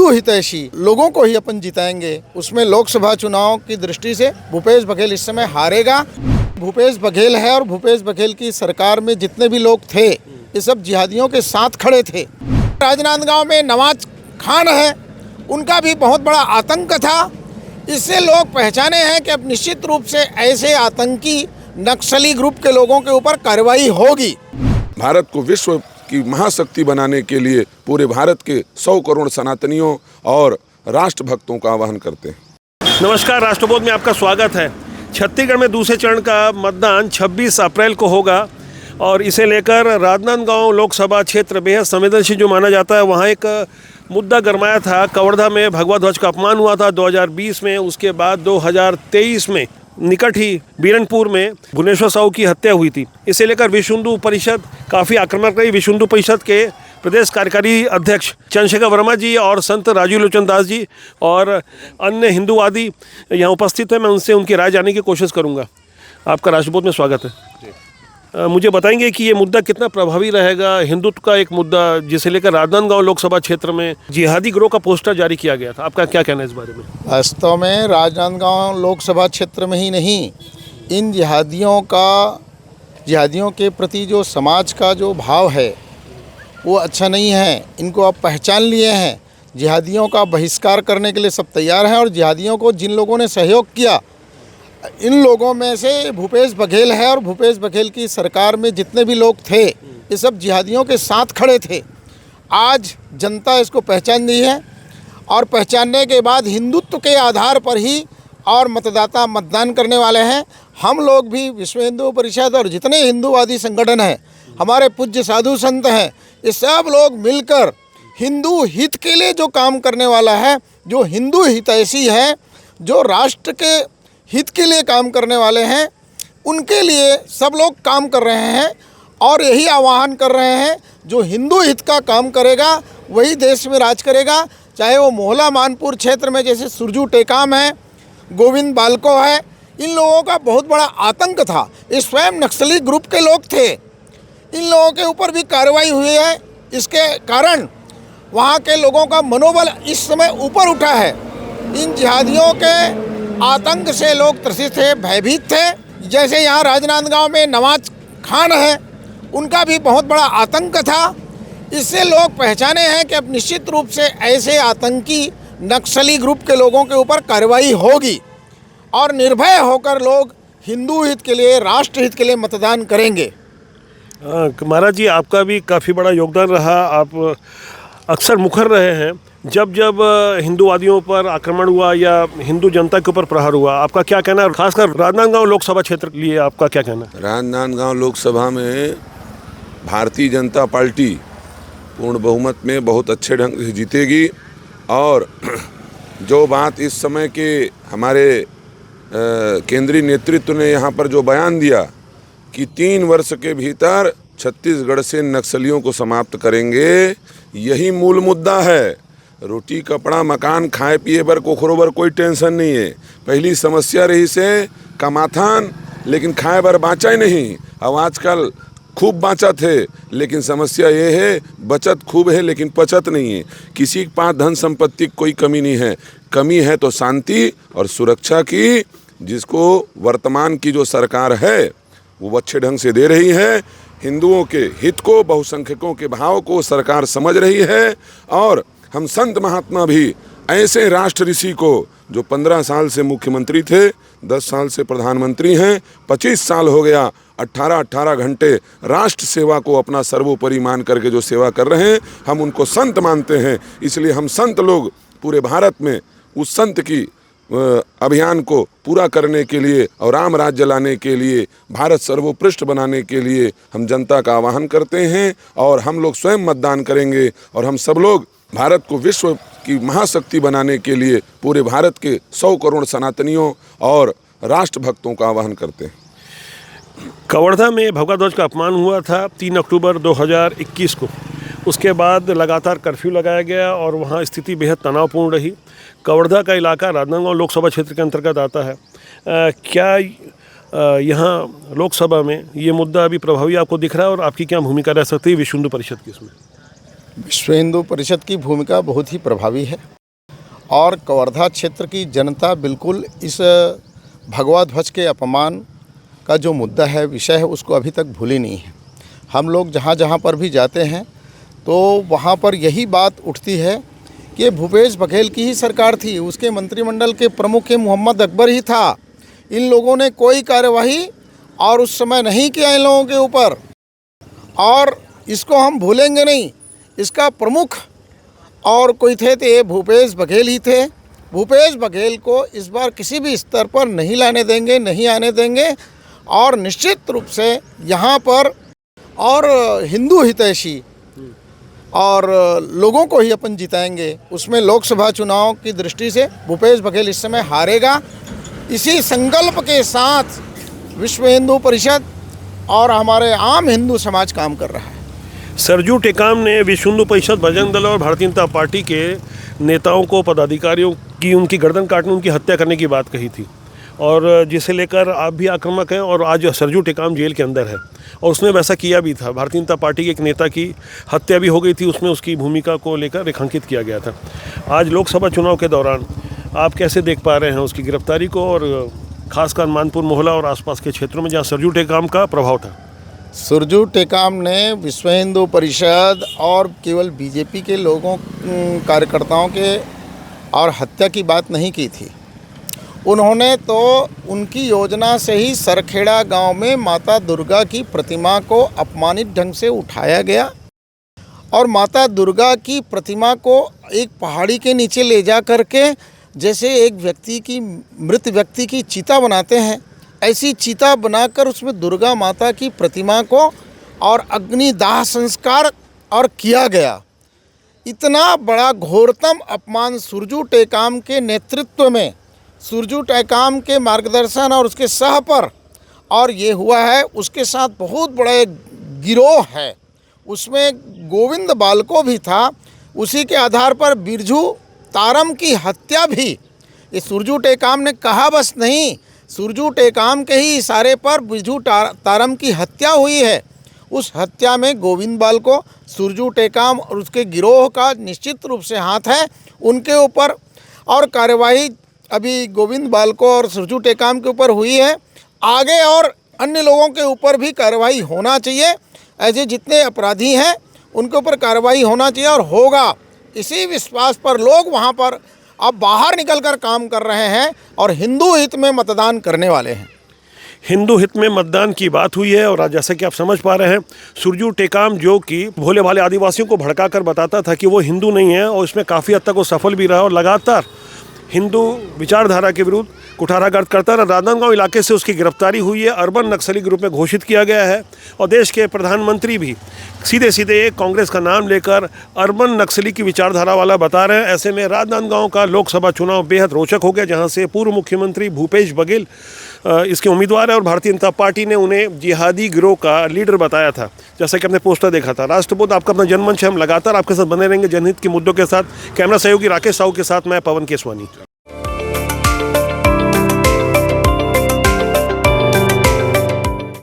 हिंदू हितैषी लोगों को ही अपन जिताएंगे। उसमें लोकसभा चुनाव की दृष्टि से भूपेश बघेल इस समय हारेगा। भूपेश बघेल है और भूपेश बघेल की सरकार में जितने भी लोग थे ये सब जिहादियों के साथ खड़े थे। राजनांदगांव में नवाज खान है, उनका भी बहुत बड़ा आतंक था। इससे लोग पहचाने हैं कि अब निश्चित रूप से ऐसे आतंकी नक्सली ग्रुप के लोगों के ऊपर कार्रवाई होगी। भारत को विश्व की महाशक्ति बनाने के लिए पूरे भारत के 100 करोड़ सनातनियों और राष्ट्रभक्तों का आह्वान करते हैं। नमस्कार, राष्ट्रबोध में आपका स्वागत है। छत्तीसगढ़ में दूसरे चरण का मतदान 26 अप्रैल को होगा और इसे लेकर राजनांदगांव लोकसभा क्षेत्र बेहद संवेदनशील जो माना जाता है, वहाँ एक मुद्दा गरमाया था। कवर्धा में भगवा ध्वज का अपमान हुआ था 2020 में। उसके बाद 2023 में निकट ही बीरनपुर में भुवनेश्वर साहू की हत्या हुई थी। इसे लेकर विश्व हिंदू परिषद काफ़ी आक्रामक रही। विश्व हिंदू परिषद के प्रदेश कार्यकारी अध्यक्ष चंद्रशेखर वर्मा जी और संत राजीव लोचन दास जी और अन्य हिंदूवादी यहाँ उपस्थित हैं। मैं उनसे उनकी राय जानने की कोशिश करूँगा। आपका राष्ट्रबोध में स्वागत है। मुझे बताएंगे कि ये मुद्दा कितना प्रभावी रहेगा, हिंदुत्व का एक मुद्दा जिसे लेकर राजनांदगांव लोकसभा क्षेत्र में जिहादी गिरोह का पोस्टर जारी किया गया था। आपका क्या कहना है इस बारे में? वास्तव में राजनांदगांव लोकसभा क्षेत्र में ही नहीं, इन जिहादियों के प्रति जो समाज का जो भाव है वो अच्छा नहीं है। इनको अब पहचान लिए हैं। जिहादियों का बहिष्कार करने के लिए सब तैयार हैं और जिहादियों को जिन लोगों ने सहयोग किया, इन लोगों में से भूपेश बघेल है और भूपेश बघेल की सरकार में जितने भी लोग थे ये सब जिहादियों के साथ खड़े थे। आज जनता इसको पहचान दी है और पहचानने के बाद हिंदुत्व के आधार पर ही और मतदाता मतदान करने वाले हैं। हम लोग भी विश्व हिंदू परिषद और जितने हिंदूवादी संगठन हैं, हमारे पूज्य साधु संत हैं, ये सब लोग मिलकर हिंदू हित के लिए जो काम करने वाला है, जो हिंदू हितैषी है, जो राष्ट्र के हित के लिए काम करने वाले हैं, उनके लिए सब लोग काम कर रहे हैं और यही आह्वान कर रहे हैं, जो हिंदू हित का काम करेगा वही देश में राज करेगा। चाहे वो मोहला मानपुर क्षेत्र में जैसे सुरजू टेकाम है, गोविंद बालको है, इन लोगों का बहुत बड़ा आतंक था। ये स्वयं नक्सली ग्रुप के लोग थे। इन लोगों के ऊपर भी कार्रवाई हुई है। इसके कारण वहाँ के लोगों का मनोबल इस समय ऊपर उठा है। इन जिहादियों के आतंक से लोग त्रसित थे, भयभीत थे। जैसे यहाँ राजनांदगांव में नवाज खान है, उनका भी बहुत बड़ा आतंक था। इससे लोग पहचाने हैं कि अब निश्चित रूप से ऐसे आतंकी नक्सली ग्रुप के लोगों के ऊपर कार्रवाई होगी और निर्भय होकर लोग हिंदू हित के लिए, राष्ट्र हित के लिए मतदान करेंगे। महाराज जी, आपका भी काफ़ी बड़ा योगदान रहा। आप अक्सर मुखर रहे हैं जब हिंदूवादियों पर आक्रमण हुआ या हिंदू जनता के ऊपर प्रहार हुआ। आपका क्या कहना है, खासकर राजनांदगांव लोकसभा क्षेत्र के लिए आपका क्या कहना है? राजनांदगांव लोकसभा में भारतीय जनता पार्टी पूर्ण बहुमत में बहुत अच्छे ढंग से जीतेगी और जो बात इस समय के हमारे केंद्रीय नेतृत्व ने यहाँ पर जो बयान दिया कि 3 वर्ष के भीतर छत्तीसगढ़ से नक्सलियों को समाप्त करेंगे, यही मूल मुद्दा है। रोटी कपड़ा मकान खाए पिए बर कोखरो बर कोई टेंशन नहीं है। पहली समस्या रही से कमाथान, लेकिन खाए बर बाँचा ही नहीं। अब आजकल खूब बाँचा थे, लेकिन समस्या ये है बचत खूब है लेकिन पचत नहीं है। किसी के पास धन संपत्ति की कोई कमी नहीं है। कमी है तो शांति और सुरक्षा की, जिसको वर्तमान की जो सरकार है वो अच्छे ढंग से दे रही है। हिंदुओं के हित को, बहुसंख्यकों के भाव को सरकार समझ रही है और हम संत महात्मा भी ऐसे राष्ट्र ऋषि को जो 15 साल से मुख्यमंत्री थे, 10 साल से प्रधानमंत्री हैं, 25 साल हो गया, 18 घंटे राष्ट्र सेवा को अपना सर्वोपरि मान करके जो सेवा कर रहे हैं, हम उनको संत मानते हैं। इसलिए हम संत लोग पूरे भारत में उस संत की अभियान को पूरा करने के लिए और राम राज्य लाने के लिए, भारत सर्वोत्कृष्ट बनाने के लिए हम जनता का आह्वान करते हैं और हम लोग स्वयं मतदान करेंगे और हम सब लोग भारत को विश्व की महाशक्ति बनाने के लिए पूरे भारत के 100 करोड़ सनातनियों और राष्ट्रभक्तों का आह्वान करते हैं। कवर्धा में भगवा ध्वज का अपमान हुआ था 3 अक्टूबर 2021 को। उसके बाद लगातार कर्फ्यू लगाया गया और वहाँ स्थिति बेहद तनावपूर्ण रही। कवर्धा का इलाका राजनांदगांव लोकसभा क्षेत्र के अंतर्गत आता है। क्या यहाँ लोकसभा में ये मुद्दा अभी प्रभावी आपको दिख रहा है और आपकी क्या भूमिका रह सकती है विश्व हिंदू परिषद की इसमें? विश्व हिंदू परिषद की भूमिका बहुत ही प्रभावी है। और कवर्धा क्षेत्र की जनता बिल्कुल इस भगवा ध्वज के अपमान का जो मुद्दा है, विषय है, उसको अभी तक भूली नहीं है। हम लोग जहाँ जहाँ पर भी जाते हैं तो वहाँ पर यही बात उठती है कि ये भूपेश बघेल की ही सरकार थी, उसके मंत्रिमंडल के प्रमुख मोहम्मद अकबर ही था। इन लोगों ने कोई कार्यवाही और उस समय नहीं किया इन लोगों के ऊपर, और इसको हम भूलेंगे नहीं। इसका प्रमुख और कोई थे तो ये भूपेश बघेल ही थे। भूपेश बघेल को इस बार किसी भी स्तर पर नहीं लाने देंगे, नहीं आने देंगे, और निश्चित रूप से यहाँ पर और हिंदू हितैषी और लोगों को ही अपन जिताएंगे। उसमें लोकसभा चुनाव की दृष्टि से भूपेश बघेल इस समय हारेगा। इसी संकल्प के साथ विश्व हिंदू परिषद और हमारे आम हिंदू समाज काम कर रहा है। सरजू टेकाम ने विश्व हिंदू परिषद, बजरंग दल और भारतीय जनता पार्टी के नेताओं को, पदाधिकारियों की उनकी गर्दन काटने, उनकी हत्या करने की बात कही थी, और जिसे लेकर आप भी आक्रामक हैं। और आज सरजू टेकाम जेल के अंदर है और उसने वैसा किया भी था। भारतीय जनता पार्टी के एक नेता की हत्या भी हो गई थी, उसमें उसकी भूमिका को लेकर रेखांकित किया गया था। आज लोकसभा चुनाव के दौरान आप कैसे देख पा रहे हैं उसकी गिरफ्तारी को, और खासकर मानपुर मोहल्ला और आसपास के क्षेत्रों में जहाँ सरजू टेकाम का प्रभाव था? सरजू टेकाम ने विश्व हिंदू परिषद और केवल बीजेपी के लोगों, कार्यकर्ताओं के और हत्या की बात नहीं की थी। उन्होंने तो उनकी योजना से ही सरखेड़ा गांव में माता दुर्गा की प्रतिमा को अपमानित ढंग से उठाया गया, और माता दुर्गा की प्रतिमा को एक पहाड़ी के नीचे ले जा करके, जैसे एक व्यक्ति की, मृत व्यक्ति की चिता बनाते हैं, ऐसी चिता बनाकर उसमें दुर्गा माता की प्रतिमा को और अग्निदाह संस्कार और किया गया। इतना बड़ा घोरतम अपमान सरजू टेकाम के नेतृत्व में, सरजू टेकाम के मार्गदर्शन और उसके सह पर और ये हुआ है। उसके साथ बहुत बड़ा एक गिरोह है, उसमें गोविंद बालको भी था। उसी के आधार पर बिरजू तारम की हत्या भी ये सरजू टेकाम ने कहा बस नहीं, सरजू टेकाम के ही इशारे पर बिरजू तारम की हत्या हुई है। उस हत्या में गोविंद बालको, सरजू टेकाम और उसके गिरोह का निश्चित रूप से हाथ है उनके ऊपर, और कार्यवाही अभी गोविंद बालको और सरजू टेकाम के ऊपर हुई है। आगे और अन्य लोगों के ऊपर भी कार्रवाई होना चाहिए। ऐसे जितने अपराधी हैं उनके ऊपर कार्रवाई होना चाहिए और होगा। इसी विश्वास पर लोग वहाँ पर अब बाहर निकलकर काम कर रहे हैं और हिंदू हित में मतदान करने वाले हैं। हिंदू हित में मतदान की बात हुई है, और आज जैसे कि आप समझ पा रहे हैं, सरजू टेकाम जो कि भोले भाले आदिवासियों को भड़काकर बताता था कि वो हिंदू नहीं है, और इसमें काफ़ी हद तक वो सफल भी रहा और लगातार हिंदू विचारधारा के विरुद्ध कुठाराघात करता रहा। राजनांदगांव इलाके से उसकी गिरफ्तारी हुई है, अर्बन नक्सली के रूप में घोषित किया गया है, और देश के प्रधानमंत्री भी सीधे सीधे कांग्रेस का नाम लेकर अर्बन नक्सली की विचारधारा वाला बता रहे हैं। ऐसे में राजनांदगांव का लोकसभा चुनाव बेहद रोचक हो गया, जहां से पूर्व मुख्यमंत्री भूपेश बघेल इसके उम्मीदवार है, और भारतीय जनता पार्टी ने उन्हें जिहादी गिरोह का लीडर बताया था। जैसा कि आपने पोस्टर देखा था, राष्ट्रबोध आपका अपना जनमंच है, हम लगातार आपके साथ बने रहेंगे जनहित के मुद्दों के साथ। कैमरा सहयोगी राकेश साहू के साथ मैं पवन केसवानी।